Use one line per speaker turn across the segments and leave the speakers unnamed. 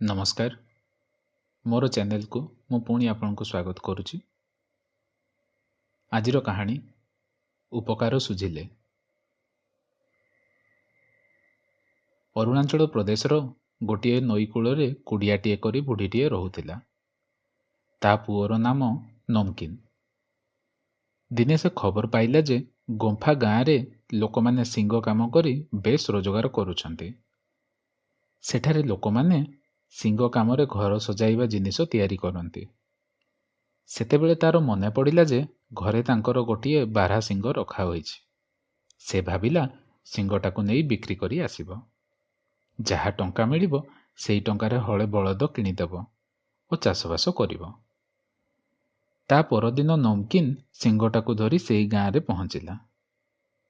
नमस्कार मोर चैनल को मु पुणी आपको स्वागत करुच्ची। आजिर कहानी उपकार सुझिले। अरुणाचल प्रदेशर गोटे नईकूल कुड़ियाटे करी बुढ़ीटे रोला। ता पुअर नाम नमकीन। दिने से खबर पाइला जे गुंफा गाँव रे लोक माने सिंग काम करी बेस रोजगार करुछंती। सेठारे लोक माने सिंग काम रे घर सजाइबा जिनिस तैयारी करती। सेतेबेले तार मने पड़िला जे घरे तांकर गोटिए बारहा सिंग रखा होईछि। से भाविला सिंगटाकू नहीं बिक्री करी आसिबो। जहा टंका मिलिबो सेई टंकारे हळे बळद किणीदेब और चाषबास करिबो। ता परदिन नमकीन सिंगटाकू धरी सेई गाँ रे पहुँचिला।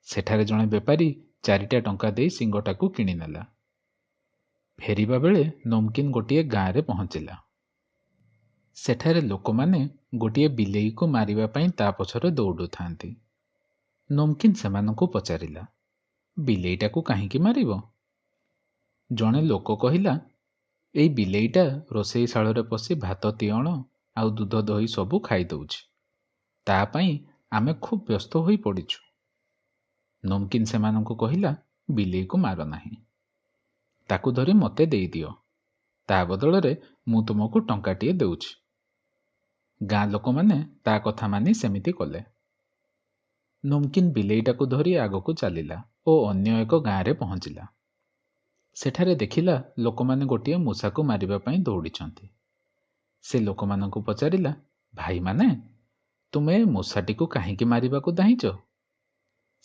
सेठारे जणे बेपारी 4टा टंका देई सिंगटाकू किणी नेला। फेरिबा बेले नमकीन गोटिए गाँ रे पहुँचिला। सेठारे लोक माने गोटिए बिलेई को मारिबा पई ता पछरे दौड़ु थांती। नमकीन सेमानंकु पचारिला, बिलेईटाकू काहींकी मारिबो? जणे लोक कहिला, एई बिलेईटा रोसेई शाଳରେ पशि भात तियण आउ दूध दही सबु खाई दउछि। ता पई आमे खूब व्यस्त होई पड़िछु। नमकीन सेमानंकु कहिला, बिलेई को मार नाही, ताकू धरी मते देई दियो। ता बदଳରେ मु तुमको टंकाटिए देउछि। गाँ लोक माने ता कथा मानी सेमिति कले। नमकीन बिलेईटाकू धरी आगकू चलिला ओ अन्य एक गाँ रे पहुँचिला। सेठारे देखिला लोक माने गोटिए मूषाकू मारिबा पई दौड़िछंती। से लोक मानंकु पचारिला, भाई माने तुमे मूषाटीकू काहींकी मारिबाकू दाहिंच?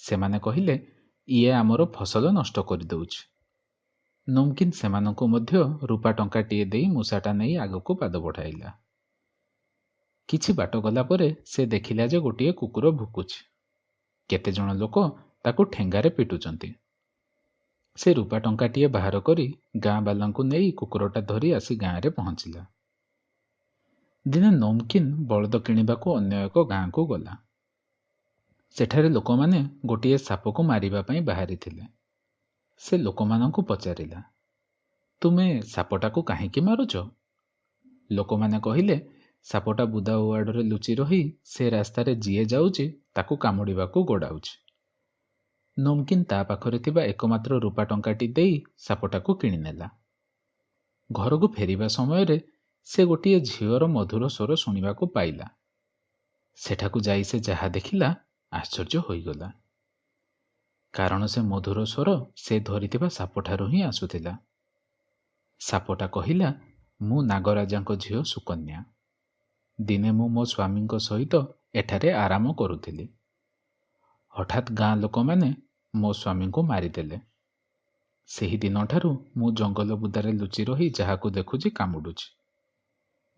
सेमाने कहिले, इए आमर फसल नष्ट करि दउछि। नमकीन सेमानंकु मध्य रूपा टंकाटिए देई मूषाटा नहीं आगकू पाद बढ़ाइला। किछि बाट गला परे से देखिला जे गोटिए कुकुर भुकुछि। केते जण लोक ताकू ठेंगारे पिटुचंती। से रूपा टंकाटिए बाहर करी गाँ बालांकू नहीं कुकुरटा धरी आसी गाँ रे पहुँचिला। दिने नमकीन बलद किणिबाकू अन्य एक गाँ को गला। सेठारे लोक माने गोटिए सापको मारिबा पई बाहरी थिले। से लोकमानंकु पचारिला, तुमे सापटाकू काहींकी मारुच? लोक माने कहिले, सापटा बुदा ओआडरे लुचि रही से रास्तारे जिए जाउची ताकू कामुड़िबाकू गोड़ाउछि। नमकीन ता पाखरे थिबा एकमात्र रूपा टंकाटी देई सापटाकू किणी नेला। घरकू फेरिबा समय रे से गोटिए झियर मधुर स्वर शुणिबाकू पाइला। सेठाकू जाई से जहा देखिला आश्चर्य होईगला। कारण से मधुर स्वर से धरिथिबा सापठारु ही आसुथिला। सापटा कहिला, मु नागराजांको झियो सुकन्या। दिने मु मो स्वामींको सहित एठारे आराम करुथिली। हठात गाँ लोक माने मो स्वामी को मारिदेले। सेही दिन ठारू मु जंगल बुदारे लुचि रही जहाकू देखुची कामुडुची।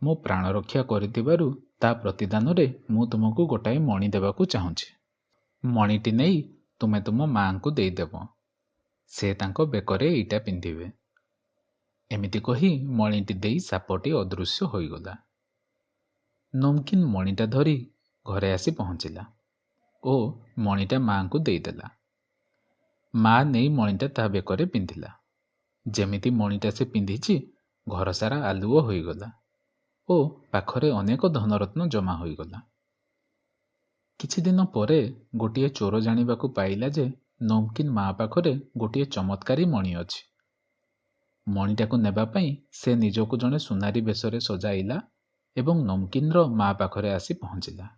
मो प्राण रक्षा करिथिबारु ता प्रतिदान रे मु तुमको गोटाए मणि देबाकू चाहुछि। मणिटी नहीं तुमे तुम मां को देदेव। से तांको बेकरे एटा पिंधिबे। एमिति कही मणिटी देई सापटी अदृश्य होईगला। नमकीन मणिटा धरी घरे आसी पहुँचिला ओ मणिटा मां को देदेला। मां नहीं मणिटा ता बेकरे पिंधिला। जेमिति मणिटा से पिंधिची घर सारा आलुओ होईगला ओ पाखरे अनेक धनरत्न जमा होईगला। किछि दिन परे गोटिए चोर जानिबाकू पाइला जे नमकीन माँ पाखरे गोटिए चमत्कारी मणि अछि। मणिटाकू नेबा पई से निजकू जणे सुनारी बेशरे सजाइला एवं नमकीन रो माँ पाखरे आसी पहुँचिला।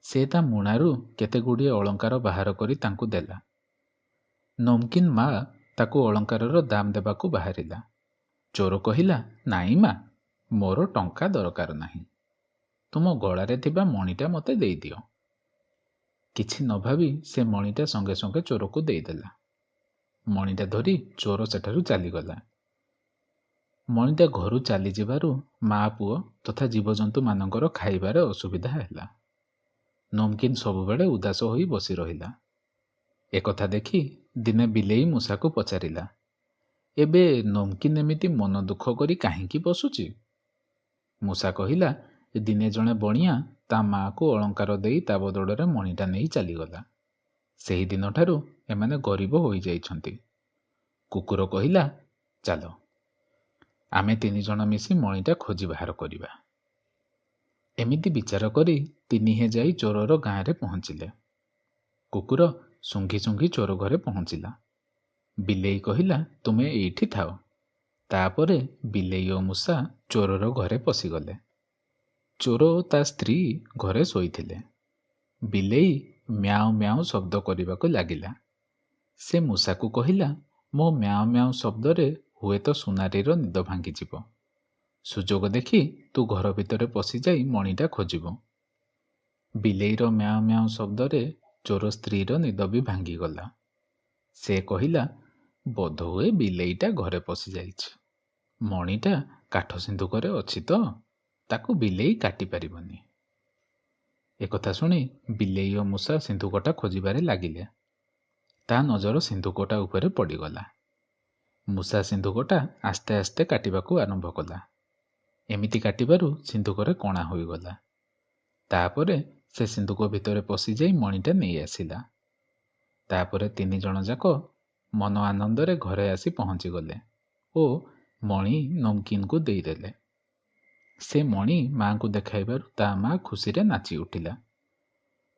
से ता मुणारू केते गुड़िए अलंकार बाहर करी तांकू देला। नमकीन माँ ताकू अलंकारर दाम देबाकू बाहरिला। चोर कहिला, नाई माँ, मोर टंका दरकार नाही, तुम गଳାରେ थिबा मणिटा मते देई दियो। किछि न भावी से मणिटा संगे संगे चोरकू देईदेला। मणिटा धरी चोर सेठारू चलीगला। मणिटा घरू चली जिबारू माँ पुओ तथा जीवजंतु मानकर खाइबार असुविधा हैला। नमकीन सबुबेले उदास होई बसी रहिला। एकथा देखी दिने बिलेई मूषाकू पचारिला, एबे नमकीन एमिति मन दुख करी काहींकी बसुची? मूषा कहिला, दिने जणे बणिया ता माँ को अलंकार देई ता बदଳରେ मणिटा नहीं चलीगला। सेही दिन ठारू एमाने गरीब होई जाइछंती। कुकुर कहिला, चलो ଆମେ 3 ଜଣ ମିଶି ମଣିଟା ଖୋଜି ବାହାର କରିବା। ଏମିତି ବିଚାର କରି ତିନିହେ ଯାଇ ଚୋରର ଗାଁରେ ପହଞ୍ଚିଲେ। କୁକୁର ଶୁଙ୍ଘି ଶୁଙ୍ଘି ଚୋର ଘରେ ପହଞ୍ଚିଲା। ବିଲେଇ କହିଲା, ତୁମେ ଏଇଠି ଥାଅ। ତାପରେ ବିଲେଇ ଓ ମୂଷା ଚୋରର ଘରେ ପଶିଗଲେ। ଚୋର ଓ ତା ସ୍ତ୍ରୀ ଘରେ ଶୋଇଥିଲେ। ବିଲେଇ ମ୍ୟାଉ ମ୍ୟାଉ ଶବ୍ଦ କରିବାକୁ ଲାଗିଲା। ସେ ମୂଷାକୁ କହିଲା, ମୋ ମ୍ୟାଉ ମ୍ୟାଉ ଶବ୍ଦରେ ହୁଏତ ସୁନାରୀର ନିଦ ଭାଙ୍ଗିଯିବ। ସୁଯୋଗ ଦେଖି ତୁ ଘର ଭିତରେ ପଶିଯାଇ ମଣିଟା ଖୋଜିବୁ। ବିଲେଇର ମ୍ୟାଉ ମ୍ୟାଉ ଶବ୍ଦରେ ଚୋର ସ୍ତ୍ରୀର ନିଦ ବି ଭାଙ୍ଗିଗଲା। ସେ କହିଲା, ବୋଧହୁଏ ବିଲେଇଟା ଘରେ ପଶିଯାଇଛି। ମଣିଟା କାଠ ସିନ୍ଦୁକରେ ଅଛି ତ, ତାକୁ ବିଲେଇ କାଟି ପାରିବନି। ଏକଥା ଶୁଣି ବିଲେଇ ଓ ମୂଷା ସିନ୍ଦୁକଟା ଖୋଜିବାରେ ଲାଗିଲେ। ତା ନଜର ସିନ୍ଦୁକଟା ଉପରେ ପଡ଼ିଗଲା। ମୂଷା ସିନ୍ଦୁକଟା ଆସ୍ତେ ଆସ୍ତେ କାଟିବାକୁ ଆରମ୍ଭ କଲା। ଏମିତି କାଟିବାରୁ ସିନ୍ଦୁକରେ କଣା ହୋଇଗଲା। ତାପରେ ସେ ସିନ୍ଦୁକ ଭିତରେ ପଶିଯାଇ ମଣିଟା ନେଇ ଆସିଲା। ତାପରେ 3 ଜଣ ଯାକ ମନ ଆନନ୍ଦରେ ଘରେ ଆସି ପହଞ୍ଚିଗଲେ ଓ ମଣି ନମକିନକୁ ଦେଇଦେଲେ। ସେ ମଣି ମାଙ୍କୁ ଦେଖାଇବାରୁ ତା ମା ଖୁସିରେ ନାଚି ଉଠିଲା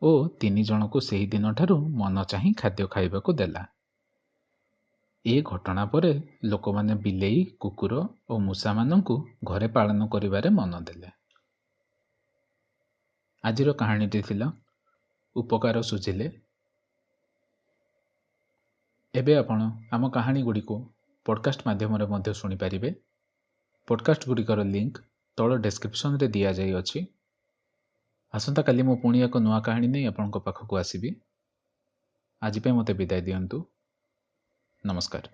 ଓ 3 ଜଣଙ୍କୁ ସେହି ଦିନଠାରୁ ମନ ଚାହିଁ ଖାଦ୍ୟ ଖାଇବାକୁ ଦେଲା। ଏ ଘଟଣା ପରେ ଲୋକମାନେ ବିଲେଇ, କୁକୁର ଓ ମୂଷାମାନଙ୍କୁ ଘରେ ପାଳନ କରିବାରେ ମନ ଦେଲେ। ଆଜିର କାହାଣୀଟି ଥିଲା ଉପକାର ସୁଝିଲେ। ଏବେ ଆପଣ ଆମ କାହାଣୀଗୁଡ଼ିକୁ ପଡ଼କାଷ୍ଟ ମାଧ୍ୟମରେ ମଧ୍ୟ ଶୁଣିପାରିବେ। ପଡ଼କାଷ୍ଟଗୁଡ଼ିକର ଲିଙ୍କ୍ ତଳ ଡେସ୍କ୍ରିପସନରେ ଦିଆଯାଇଅଛି। ଆସନ୍ତାକାଲି ମୁଁ ପୁଣି ଏକ ନୂଆ କାହାଣୀ ନେଇ ଆପଣଙ୍କ ପାଖକୁ ଆସିବି। ଆଜି ପାଇଁ ମୋତେ ବିଦାୟ ଦିଅନ୍ତୁ। ନମସ୍କାର।